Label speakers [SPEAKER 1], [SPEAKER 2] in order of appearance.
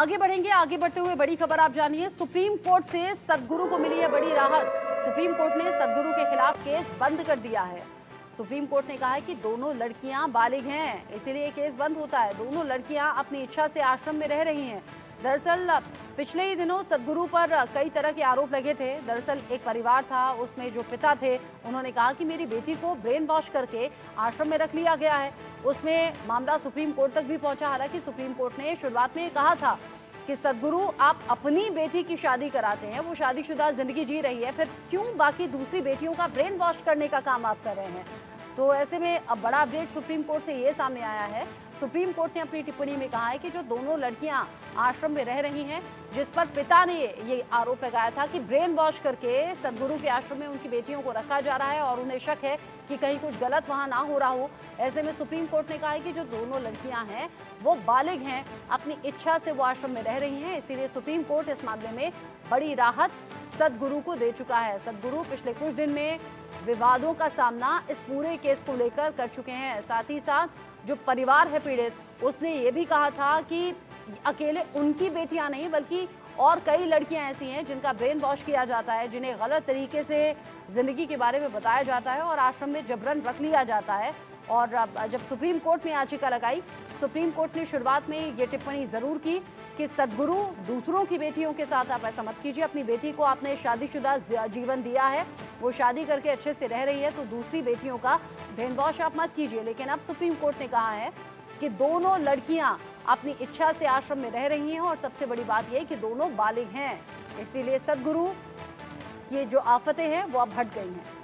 [SPEAKER 1] आगे बढ़ेंगे। आगे बढ़ते हुए बड़ी खबर आप जानिए। सुप्रीम कोर्ट से सदगुरु को मिली है बड़ी राहत। सुप्रीम कोर्ट ने सदगुरु के खिलाफ केस बंद कर दिया है। सुप्रीम कोर्ट ने कहा है कि दोनों लड़कियां बालिग हैं, इसीलिए केस बंद होता है। दोनों लड़कियां अपनी इच्छा से आश्रम में रह रही हैं। दरअसल पिछले ही दिनों सदगुरु पर कई तरह के आरोप लगे थे। दरअसल एक परिवार था, उसमें जो पिता थे उन्होंने कहा कि मेरी बेटी को ब्रेन वॉश करके आश्रम में रख लिया गया है। उसमें मामला सुप्रीम कोर्ट तक भी पहुंचा। हालांकि सुप्रीम कोर्ट ने शुरुआत में कहा था कि सदगुरु आप अपनी बेटी की शादी कराते हैं, वो शादीशुदा जिंदगी जी रही है, फिर क्यों बाकी दूसरी बेटियों का ब्रेन वॉश करने का काम आप कर रहे हैं। तो ऐसे में अब बड़ा अपडेट सुप्रीम कोर्ट से ये सामने आया है। सुप्रीम कोर्ट ने अपनी टिप्पणी में कहा है कि जो दोनों लड़कियां आश्रम में रह रही हैं, जिस पर पिता ने ये आरोप लगाया था कि ब्रेन वॉश करके सदगुरु के आश्रम में उनकी बेटियों को रखा जा रहा है और उन्हें शक है कि कहीं कुछ गलत वहां ना हो रहा हो। ऐसे में सुप्रीम कोर्ट ने कहा है कि जो दोनों लड़कियां हैं वो बालिग हैं, अपनी इच्छा से वो आश्रम में रह रही हैं, इसीलिए सुप्रीम कोर्ट इस मामले में बड़ी राहत सदगुरु को दे चुका है। सदगुरु पिछले कुछ दिन में विवादों का सामना इस पूरे केस को लेकर कर चुके हैं। साथ ही साथ जो परिवार है पीड़ित, उसने ये भी कहा था कि अकेले उनकी बेटियां नहीं बल्कि और कई लड़कियां ऐसी हैं जिनका ब्रेन वॉश किया जाता है, जिन्हें गलत तरीके से जिंदगी के बारे में बताया जाता है और आश्रम में जबरन रख लिया जाता है। और जब सुप्रीम कोर्ट में याचिका लगाई, सुप्रीम कोर्ट ने शुरुआत में ये टिप्पणी जरूर की कि सदगुरु दूसरों की बेटियों के साथ आप ऐसा मत कीजिए। अपनी बेटी को आपने शादीशुदा जीवन दिया है, वो शादी करके अच्छे से रह रही है, तो दूसरी बेटियों का ब्रेन वॉश आप मत कीजिए। लेकिन अब सुप्रीम कोर्ट ने कहा है कि दोनों लड़कियां अपनी इच्छा से आश्रम में रह रही हैं और सबसे बड़ी बात यह कि दोनों बालिग हैं, इसीलिए सदगुरु की जो आफतें हैं वो अब हट गई हैं।